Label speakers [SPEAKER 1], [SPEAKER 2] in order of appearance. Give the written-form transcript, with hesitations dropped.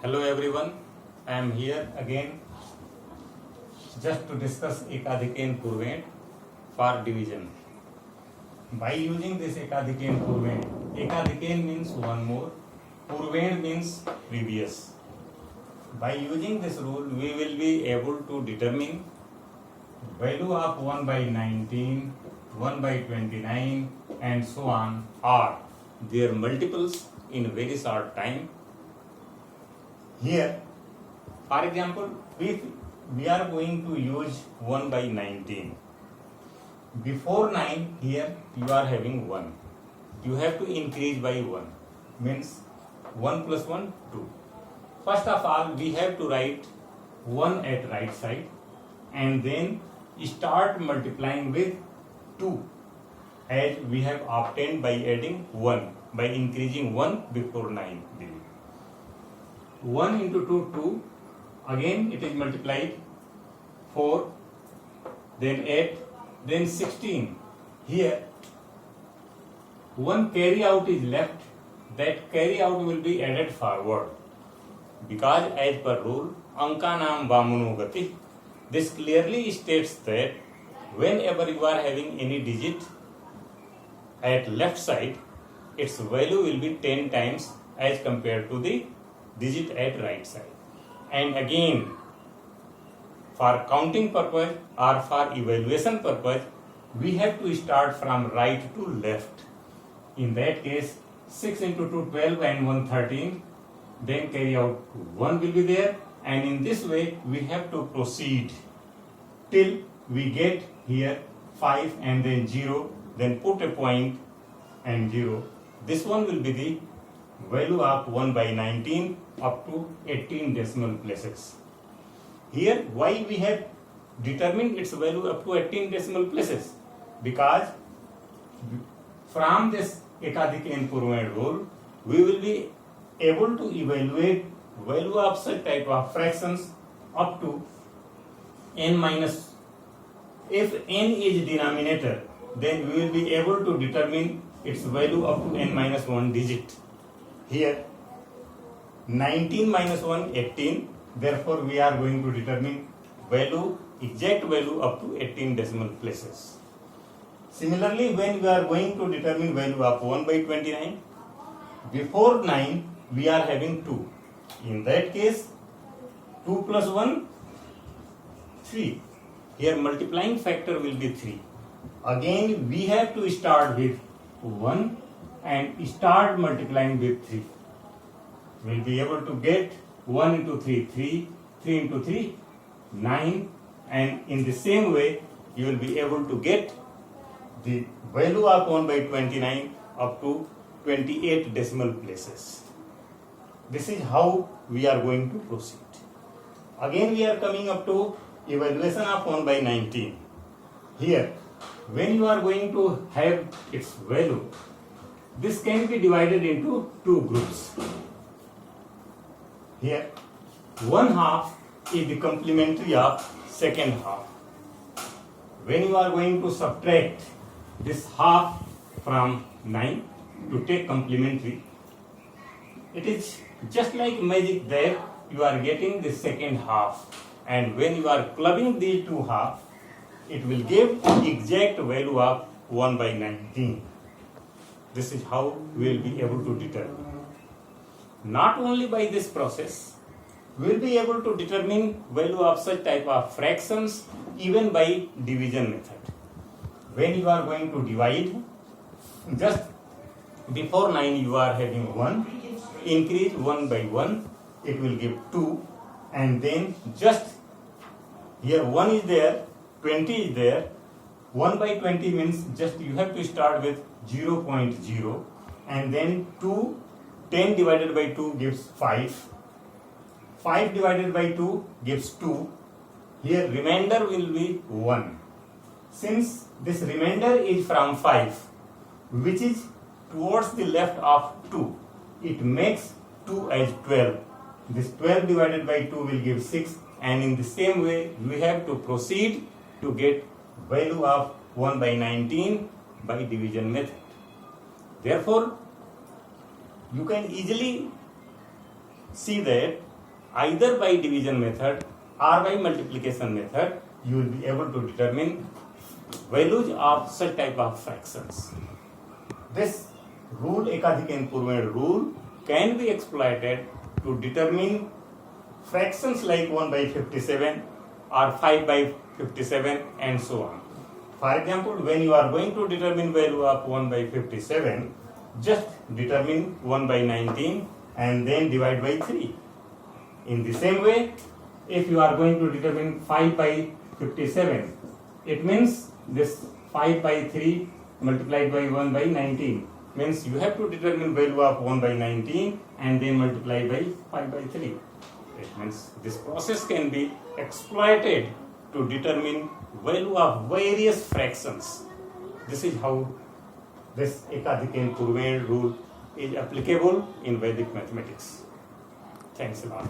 [SPEAKER 1] Hello everyone, I am here again just to discuss Ekadikeyan Purvent for division. By using this Ekadikeyan Purvent, Ekadikeyan means one more, Purvent means previous. By using this rule, we will be able to determine value of 1 by 19, 1 by 29 and so on or their multiples in very short time. Here, for example, if we are going to use 1 by 19, before 9 here you are having 1. You have to increase by 1, means 1 plus 1, 2. First of all, we have to write 1 at right side and then start multiplying with 2 as we have obtained by adding 1, by increasing 1 before 9. 1 into 2, 2, again it is multiplied 4, then 8, then 16. Here 1 carry out is left, that carry out will be added forward because as per rule Ankanam Vamanogati, this clearly states that whenever you are having any digit at left side, its value will be 10 times as compared to the digit at right side. And again, for counting purpose or for evaluation purpose, we have to start from right to left. In that case, 6 into 2, 12 and 1, 13, then carry out 1 will be there, and in this way we have to proceed till we get here 5 and then 0, then put a point and 0. This one will be the value of 1 by 19 up to 18 decimal places. Here, why we have determined its value up to 18 decimal places? Because from this Ekadikeyan Purvent rule, we will be able to evaluate value of such type of fractions up to n minus. If n is denominator, then we will be able to determine its value up to n minus 1 digit. Here 19 minus 1, 18. Therefore, we are going to determine value, exact value up to 18 decimal places. Similarly, when we are going to determine value of 1 by 29, before 9 we are having 2. In that case, 2 plus 1, 3. Here multiplying factor will be 3. Again, we have to start with 1 and start multiplying with 3. We will be able to get 1 into 3, 3, 3 into 3, 9, and in the same way you will be able to get the value of 1 by 29 up to 28 decimal places. This is how we are going to proceed. Again, we are coming up to evaluation of 1 by 19. Here, when you are going to have its value, this can be divided into two groups. Here, one half is the complementary of second half. When you are going to subtract this half from 9 to take complementary, it is just like magic there, you are getting the second half, and when you are clubbing these two halves, it will give exact value of 1 by 19. This is how we will be able to determine. Not only by this process, we will be able to determine value of such type of fractions even by division method. When you are going to divide, just before 9 you are having 1, increase 1 by 1, it will give 2, and then just here 1 is there, 20 is there, 1 by 20 means just you have to start with 0.0 and then 2, 10 divided by 2 gives 5, 5 divided by 2 gives 2, here remainder will be 1. Since this remainder is from 5, which is towards the left of 2, it makes 2 as 12. This 12 divided by 2 will give 6, and in the same way we have to proceed to get value of 1 by 19 by division method. Therefore, you can easily see that either by division method or by multiplication method, you will be able to determine values of such type of fractions. This rule, Ekadhikan Purvend rule, can be exploited to determine fractions like 1 by 57 or 5 by 57 and so on. For example, when you are going to determine value of 1 by 57, just determine 1 by 19 and then divide by 3. In the same way, if you are going to determine 5 by 57, it means this 5 by 3 multiplied by 1 by 19 means you have to determine value of 1 by 19 and then multiply by 5 by 3. It means this process can be exploited to determine value of various fractions. This is how this Ekadhikan Purvend rule is applicable in Vedic mathematics. Thanks a lot.